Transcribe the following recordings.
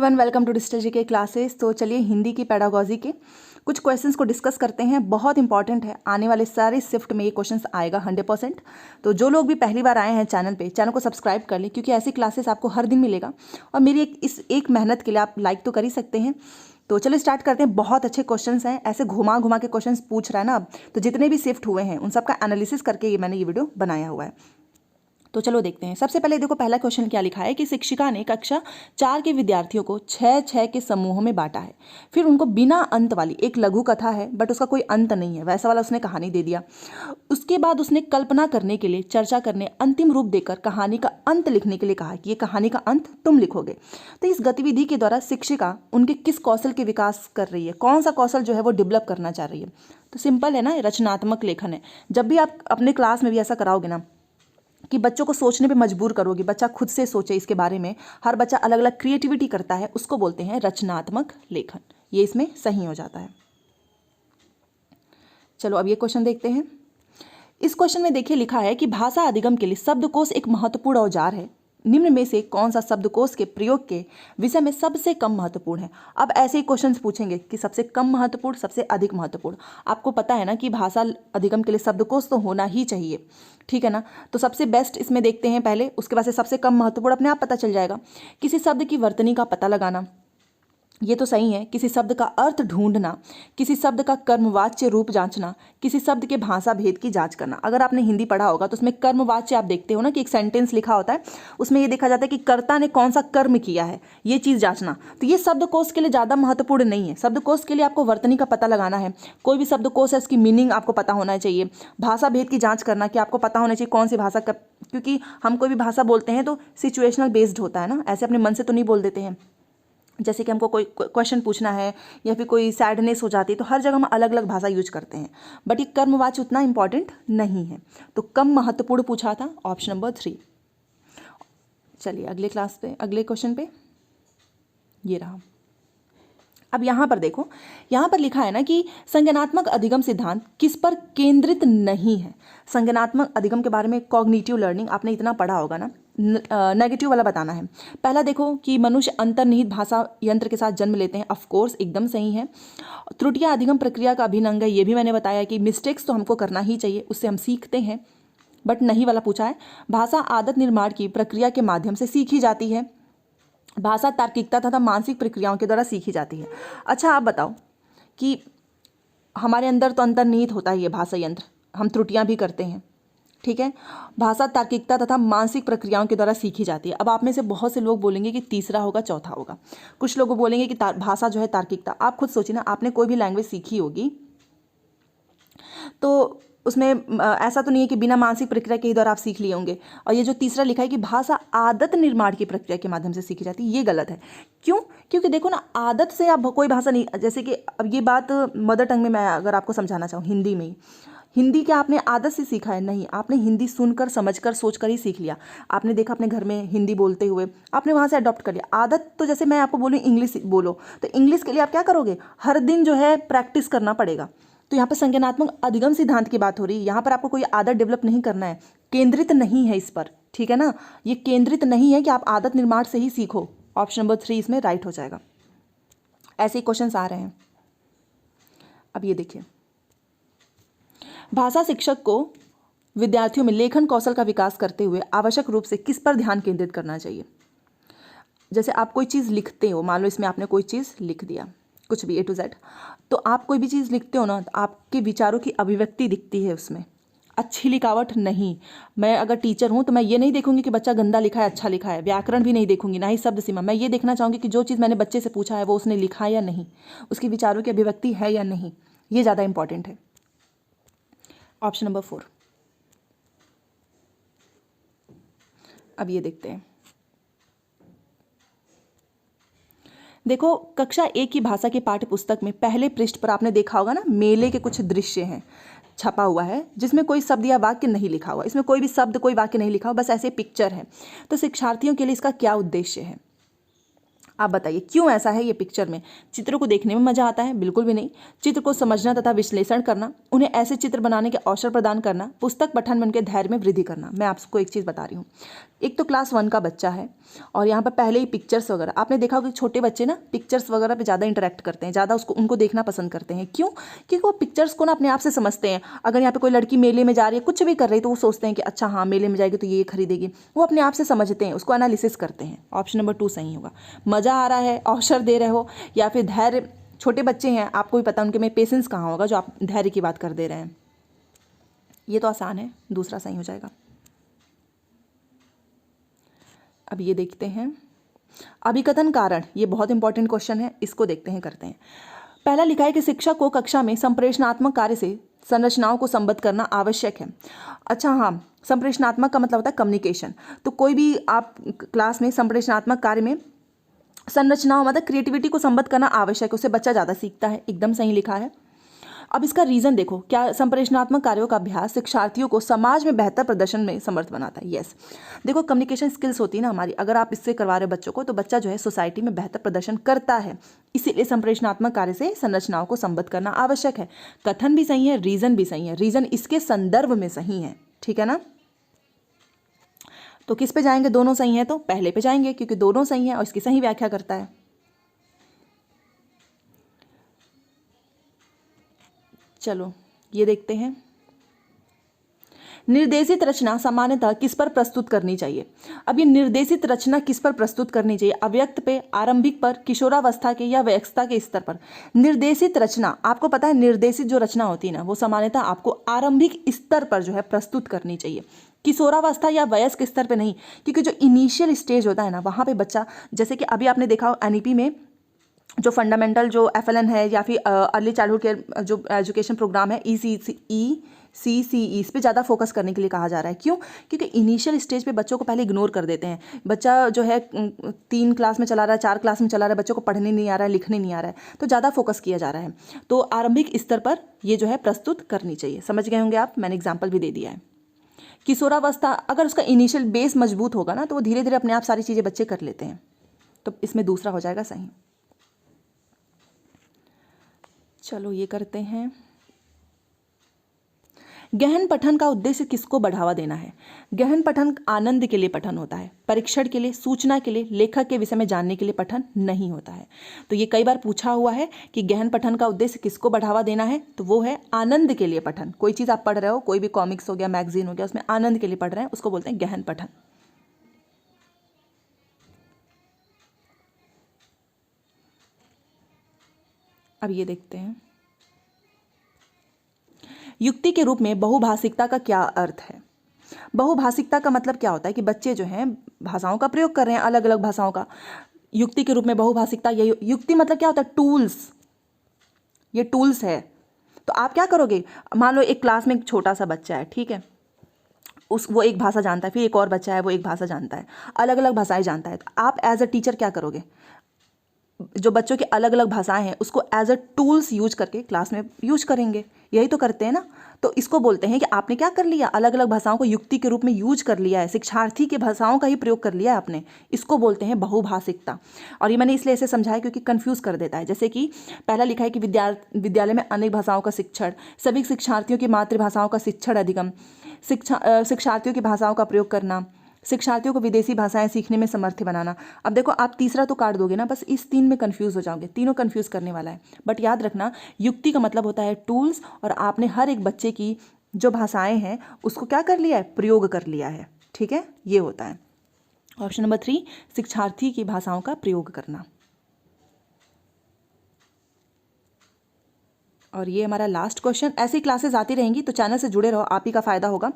Everyone, welcome to digital GK classes. तो चलिए हिंदी की पेडागोजी के कुछ क्वेश्चंस को डिस्कस करते हैं। बहुत इंपॉर्टेंट है, आने वाले सारे शिफ्ट में ये क्वेश्चंस आएगा 100%। तो जो लोग भी पहली बार आए हैं चैनल को सब्सक्राइब कर लें, क्योंकि ऐसी क्लासेस आपको हर दिन मिलेगा। और मेरी इस एक मेहनत के लिए आप लाइक तो कर ही सकते हैं। तो चलिए स्टार्ट करते हैं। बहुत अच्छे क्वेश्चंस हैं, ऐसे घुमा घुमा के क्वेश्चंस पूछ रहा है ना अब, तो जितने भी शिफ्ट हुए हैं उन सबका एनालिसिस करके मैंने ये वीडियो बनाया हुआ है। तो चलो देखते हैं। सबसे पहले देखो, पहला क्वेश्चन क्या लिखा है कि शिक्षिका ने कक्षा 4 के विद्यार्थियों को 6-6 के समूहों में बांटा है। फिर उनको बिना अंत वाली एक लघु कथा है, बट उसका कोई अंत नहीं है, वैसा वाला उसने कहानी दे दिया। उसके बाद उसने कल्पना करने के लिए, चर्चा करने, अंतिम रूप देकर कहानी का अंत लिखने के लिए कहा कि ये कहानी का अंत तुम लिखोगे। तो इस गतिविधि के द्वारा शिक्षिका उनके किस कौशल के विकास कर रही है, कौन सा कौशल जो है वो डेवलप करना चाह रही है। तो सिंपल है ना, रचनात्मक लेखन है। जब भी आप अपने क्लास में भी ऐसा कराओगे ना कि बच्चों को सोचने पे मजबूर करोगे, बच्चा खुद से सोचे इसके बारे में, हर बच्चा अलग अलग क्रिएटिविटी करता है, उसको बोलते हैं रचनात्मक लेखन। ये इसमें सही हो जाता है। चलो अब ये क्वेश्चन देखते हैं। इस क्वेश्चन में देखिए लिखा है कि भाषा अधिगम के लिए शब्दकोश एक महत्वपूर्ण औजार है। निम्न में से कौन सा शब्दकोश के प्रयोग के विषय में सबसे कम महत्वपूर्ण है। अब ऐसे ही क्वेश्चंस पूछेंगे कि सबसे कम महत्वपूर्ण, सबसे अधिक महत्वपूर्ण। आपको पता है ना कि भाषा अधिगम के लिए शब्दकोश तो होना ही चाहिए, ठीक है ना। तो सबसे बेस्ट इसमें देखते हैं पहले, उसके बाद से सबसे कम महत्वपूर्ण अपने आप पता चल जाएगा। किसी शब्द की वर्तनी का पता लगाना, ये तो सही है। किसी शब्द का अर्थ ढूंढना, किसी शब्द का कर्मवाच्य रूप जांचना, किसी शब्द के भाषा भेद की जांच करना। अगर आपने हिंदी पढ़ा होगा तो उसमें कर्मवाच्य आप देखते हो ना कि एक सेंटेंस लिखा होता है, उसमें ये देखा जाता है कि कर्ता ने कौन सा कर्म किया है, ये चीज़ जांचना। तो ये शब्दकोश के लिए ज़्यादा महत्वपूर्ण नहीं है। शब्दकोश के लिए आपको वर्तनी का पता लगाना है, कोई भी शब्दकोश है उसकी मीनिंग आपको पता होना चाहिए। भाषा भेद की जाँच करना कि आपको पता होना चाहिए कौन सी भाषा कब, क्योंकि हम कोई भी भाषा बोलते हैं तो सिचुएशनल बेस्ड होता है ना, ऐसे अपने मन से तो नहीं बोल देते हैं। जैसे कि हमको कोई क्वेश्चन पूछना है या फिर कोई सैडनेस हो जाती है तो हर जगह हम अलग अलग भाषा यूज करते हैं, बट ये कर्मवाच्य उतना इंपॉर्टेंट नहीं है। तो कम महत्वपूर्ण पूछा था, ऑप्शन नंबर 3। चलिए अगले क्लास पे, अगले क्वेश्चन पे ये रहा। अब यहाँ पर देखो, यहाँ पर लिखा है ना कि संज्ञानात्मक अधिगम सिद्धांत किस पर केंद्रित नहीं है। संज्ञानात्मक अधिगम के बारे में कॉग्निटिव लर्निंग आपने इतना पढ़ा होगा ना, नेगेटिव वाला बताना है। पहला देखो कि मनुष्य अंतर्निहित भाषा यंत्र के साथ जन्म लेते हैं, ऑफ कोर्स एकदम सही है। त्रुटियां अधिगम प्रक्रिया का अभिन्न अंग है, ये भी मैंने बताया कि मिस्टेक्स तो हमको करना ही चाहिए, उससे हम सीखते हैं, बट नहीं वाला पूछा है। भाषा आदत निर्माण की प्रक्रिया के माध्यम से सीखी जाती है। भाषा तार्किकता तथा मानसिक प्रक्रियाओं के द्वारा सीखी जाती है। अच्छा आप बताओ कि हमारे अंदर तो अंतर्निहित होता है ये भाषा यंत्र, हम त्रुटियां भी करते हैं, ठीक है। भाषा तार्किकता तथा मानसिक प्रक्रियाओं के द्वारा सीखी जाती है। अब आप में से बहुत से लोग बोलेंगे कि तीसरा होगा, चौथा होगा। कुछ लोग बोलेंगे कि भाषा जो है तार्किकता। आप खुद सोचिए ना, आपने कोई भी लैंग्वेज सीखी होगी तो उसमें ऐसा तो नहीं है कि बिना मानसिक प्रक्रिया के ही द्वारा आप सीख लिए होंगे। और ये जो तीसरा लिखा है कि भाषा आदत निर्माण की प्रक्रिया के माध्यम से सीखी जाती है, ये गलत है। क्यों? क्योंकि देखो ना, आदत से आप कोई भाषा नहीं, जैसे कि अब ये बात मदर टंग में मैं अगर आपको समझाना चाहूँ, हिंदी में ही, हिंदी क्या आपने आदत से सीखा है? नहीं, आपने हिंदी सुनकर, समझकर, सोचकर ही सीख लिया। आपने देखा अपने घर में हिंदी बोलते हुए, आपने वहाँ से अडॉप्ट कर लिया। आदत तो जैसे मैं आपको बोलूँ इंग्लिश बोलो, तो इंग्लिश के लिए आप क्या करोगे, हर दिन जो है प्रैक्टिस करना पड़ेगा। तो यहाँ पर संज्ञानात्मक अधिगम सिद्धांत की बात हो रही है। यहाँ पर आपको कोई आदत डेवलप नहीं करना है, केंद्रित नहीं है इस पर, ठीक है ना। ये केंद्रित नहीं है कि आप आदत निर्माण से ही सीखो। ऑप्शन नंबर 3 इसमें राइट हो जाएगा। ऐसे ही क्वेश्चन आ रहे हैं। अब ये देखिए, भाषा शिक्षक को विद्यार्थियों में लेखन कौशल का विकास करते हुए आवश्यक रूप से किस पर ध्यान केंद्रित करना चाहिए। जैसे आप कोई चीज़ लिखते हो, मान लो इसमें आपने कोई चीज़ लिख दिया, कुछ भी A to Z, तो आप कोई भी चीज़ लिखते हो ना, तो आपके विचारों की अभिव्यक्ति दिखती है उसमें, अच्छी लिखावट नहीं। मैं अगर टीचर हूँ तो मैं ये नहीं देखूंगी कि बच्चा गंदा लिखा है, अच्छा लिखा है, व्याकरण भी नहीं देखूंगी, ना ही शब्द सीमा। मैं ये देखना चाहूँगी कि जो चीज़ मैंने बच्चे से पूछा है वो उसने लिखा है या नहीं, उसकी विचारों की अभिव्यक्ति है या नहीं, ये ज़्यादा इंपॉर्टेंट है। Option number 4। अब ये देखते हैं। देखो, कक्षा 1 की भाषा की पाठ्य पुस्तक में पहले पृष्ठ पर आपने देखा होगा ना, मेले के कुछ दृश्य हैं, छपा हुआ है, जिसमें कोई शब्द या वाक्य नहीं लिखा हुआ। इसमें कोई भी शब्द, कोई वाक्य नहीं लिखा हुआ, बस ऐसे पिक्चर है। तो शिक्षार्थियों के लिए इसका क्या उद्देश्य है? आप बताइए क्यों ऐसा है ये पिक्चर में। चित्र को देखने में मजा आता है? बिल्कुल भी नहीं। चित्र को समझना तथा विश्लेषण करना, उन्हें ऐसे चित्र बनाने के अवसर प्रदान करना, पुस्तक पठन में उनके धैर्य में वृद्धि करना। मैं आपको एक चीज़ बता रही हूँ, एक तो क्लास 1 का बच्चा है और यहाँ पर पहले ही पिक्चर्स वगैरह, आपने देखा होगा कि छोटे बच्चे ना पिक्चर्स वगैरह पे ज़्यादा इंटरेक्ट करते हैं, ज़्यादा उनको देखना पसंद करते हैं। क्यों? क्योंकि वो पिक्चर्स को ना अपने आप से समझते हैं। अगर यहाँ पे कोई लड़की मेले में जा रही है, कुछ भी कर रही है, तो वो सोचते हैं कि अच्छा हाँ मेले में जाएगी तो ये खरीदेगी। वो अपने आप से समझते हैं, उसको एनालिसिस करते हैं। ऑप्शन नंबर 2 सही होगा। मज़ा आ रहा है, अवसर दे रहे हो, या फिर धैर्य, छोटे बच्चे हैं, आपको भी पता उनके में पेशेंस कहाँ होगा जो आप धैर्य की बात कर दे रहे हैं। ये तो आसान है, दूसरा सही हो जाएगा। अब ये देखते हैं अभिकथन कारण, ये बहुत इंपॉर्टेंट क्वेश्चन है, इसको देखते हैं, करते हैं। पहला लिखा है कि शिक्षक को कक्षा में संप्रेषणात्मक कार्य से संरचनाओं को संबद्ध करना आवश्यक है। अच्छा हाँ, संप्रेषणात्मक का मतलब होता है कम्युनिकेशन। तो कोई भी आप क्लास में संप्रेषणात्मक कार्य में संरचनाओं मतलब क्रिएटिविटी को संबद्ध करना आवश्यक है, उससे बच्चा ज़्यादा सीखता है। एकदम सही लिखा है। अब इसका रीज़न देखो, क्या संप्रेषणात्मक कार्यों का अभ्यास शिक्षार्थियों को समाज में बेहतर प्रदर्शन में समर्थ बनाता है। यस, देखो कम्युनिकेशन स्किल्स होती है ना हमारी, अगर आप इससे करवा रहे हो बच्चों को, तो बच्चा जो है सोसाइटी में बेहतर प्रदर्शन करता है। इसीलिए संप्रेषणात्मक कार्य से संरचनाओं को संबद्ध करना आवश्यक है। कथन भी सही है, रीज़न भी सही है, रीज़न इसके संदर्भ में सही है, ठीक है ना। तो किस पे जाएंगे? दोनों सही है तो पहले पे जाएंगे, क्योंकि दोनों सही है और इसकी सही व्याख्या करता है। चलो ये देखते हैं, निर्देशित रचना सामान्यतः किस पर प्रस्तुत करनी चाहिए। अब ये निर्देशित रचना किस पर प्रस्तुत करनी चाहिए? अव्यक्त पे, आरंभिक पर, किशोरावस्था के या वयस्कता के स्तर पर। निर्देशित रचना, आपको पता है निर्देशित जो रचना होती है ना, वो सामान्यतः आपको आरंभिक स्तर पर जो है प्रस्तुत करनी चाहिए, किशोरावस्था या वयस्क स्तर पे नहीं। क्योंकि जो इनिशियल स्टेज होता है ना, वहाँ पे बच्चा, जैसे कि अभी आपने देखा एनईपी में जो फंडामेंटल जो एफएलएन है या फिर अर्ली चाइल्डहुड केयर जो एजुकेशन प्रोग्राम है ECCE, इस पे ज़्यादा फोकस करने के लिए कहा जा रहा है। क्यों? क्योंकि इनिशियल स्टेज पे बच्चों को पहले इग्नोर कर देते हैं। बच्चा जो है 3 क्लास में चला रहा है, 4 क्लास में चला रहा है, बच्चों को पढ़ने नहीं आ रहा है, लिखने नहीं आ रहा है, तो ज़्यादा फोकस किया जा रहा है। तो आरंभिक स्तर पर ये जो है प्रस्तुत करनी चाहिए। समझ गए होंगे आप, मैंने एग्जाम्पल भी दे दिया है। किशोरावस्था, अगर उसका इनिशियल बेस मजबूत होगा ना, तो वो धीरे धीरे अपने आप सारी चीज़ें बच्चे कर लेते हैं। तो इसमें दूसरा हो जाएगा सही। चलो ये करते हैं, गहन पठन का उद्देश्य किसको बढ़ावा देना है? गहन पठन आनंद के लिए पठन होता है, परीक्षण के लिए, सूचना के लिए, लेखक के विषय में जानने के लिए पठन नहीं होता है। तो ये कई बार पूछा हुआ है कि गहन पठन का उद्देश्य किसको बढ़ावा देना है, तो वो है आनंद के लिए पठन। कोई चीज़ आप पढ़ रहे हो, कोई भी कॉमिक्स हो गया, मैगजीन हो गया, उसमें आनंद के लिए पढ़ रहे हैं, उसको बोलते हैं गहन पठन। अब ये देखते हैं, युक्ति के रूप में बहुभाषिकता का क्या अर्थ है? बहुभाषिकता का मतलब क्या होता है कि बच्चे जो हैं भाषाओं का प्रयोग कर रहे हैं, अलग अलग भाषाओं का। युक्ति के रूप में बहुभाषिकता, ये युक्ति मतलब क्या होता है? टूल्स, ये टूल्स है। तो आप क्या करोगे? मान लो एक क्लास में एक छोटा सा बच्चा है, ठीक है, वो एक भाषा जानता है, फिर एक और बच्चा है वो एक भाषा जानता है, अलग अलग भाषाएं जानता है। तो आप एज अ टीचर क्या करोगे? जो बच्चों की अलग अलग भाषाएं हैं उसको एज अ टूल्स यूज करके क्लास में यूज करेंगे, यही तो करते हैं ना। तो इसको बोलते हैं कि आपने क्या कर लिया, अलग अलग भाषाओं को युक्ति के रूप में यूज कर लिया है, शिक्षार्थी के भाषाओं का ही प्रयोग कर लिया है आपने। इसको बोलते हैं बहुभाषिकता। और ये मैंने इसलिए ऐसे समझाया क्योंकि कंफ्यूज कर देता है। जैसे कि पहला लिखा है कि विद्यालय में अनेक भाषाओं का शिक्षण, सभी शिक्षार्थियों की मातृभाषाओं का शिक्षण अधिगम, शिक्षार्थियों की भाषाओं का प्रयोग करना, शिक्षार्थियों को विदेशी भाषाएं सीखने में समर्थ बनाना। अब देखो आप तीसरा तो काट दोगे ना, बस इस 3 में कंफ्यूज हो जाओगे, तीनों कंफ्यूज करने वाला है। बट याद रखना, युक्ति का मतलब होता है टूल्स, और आपने हर एक बच्चे की जो भाषाएं हैं उसको क्या कर लिया है? प्रयोग कर लिया है, ठीक है, ये होता है। ऑप्शन नंबर 3, शिक्षार्थी की भाषाओं का प्रयोग करना। और ये हमारा लास्ट क्वेश्चन। ऐसी क्लासेस आती रहेंगी तो चैनल से जुड़े रहो, आप ही का फायदा होगा।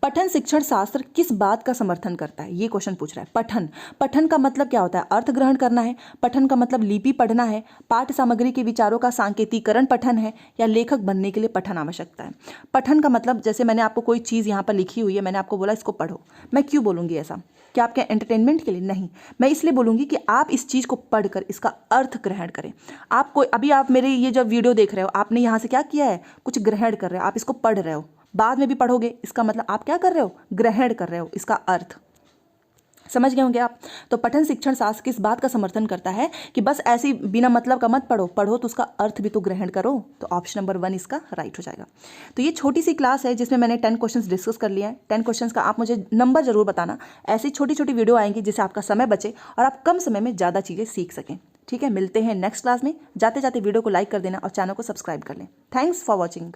पठन शिक्षण शास्त्र किस बात का समर्थन करता है? ये क्वेश्चन पूछ रहा है। पठन का मतलब क्या होता है? अर्थ ग्रहण करना है। पठन का मतलब लिपि पढ़ना है, पाठ्य सामग्री के विचारों का सांकेतिकरण पठन है, या लेखक बनने के लिए पठन आवश्यकता है। पठन का मतलब, जैसे मैंने आपको कोई चीज़ यहाँ पर लिखी हुई है, मैंने आपको बोला इसको पढ़ो, मैं क्यों बोलूँगी ऐसा? क्या आपके एंटरटेनमेंट के लिए? नहीं, मैं इसलिए बोलूँगी कि आप इस चीज़ को पढ़कर इसका अर्थ ग्रहण करें। आप कोई, अभी आप मेरे ये जो वीडियो देख रहे हो, आपने यहाँ से क्या किया है? कुछ ग्रहण कर रहे हो, आप इसको पढ़ रहे हो, बाद में भी पढ़ोगे, इसका मतलब आप क्या कर रहे हो? ग्रहण कर रहे हो इसका अर्थ। समझ गए होंगे आप। तो पठन शिक्षण शास्त्र किस बात का समर्थन करता है कि बस ऐसी बिना मतलब का मत पढ़ो तो उसका अर्थ भी तो ग्रहण करो। तो ऑप्शन नंबर 1 इसका राइट हो जाएगा। तो ये छोटी सी क्लास है जिसमें मैंने 10 क्वेश्चंस डिस्कस कर लिया है। 10 क्वेश्चंस का आप मुझे नंबर जरूर बताना। ऐसी छोटी छोटी वीडियो आएंगी जिससे आपका समय बचे और आप कम समय में ज़्यादा चीज़ें सीख सकें। ठीक है, मिलते हैं नेक्स्ट क्लास में। जाते जाते वीडियो को लाइक कर देना और चैनल को सब्सक्राइब कर लें। Thanks for watching.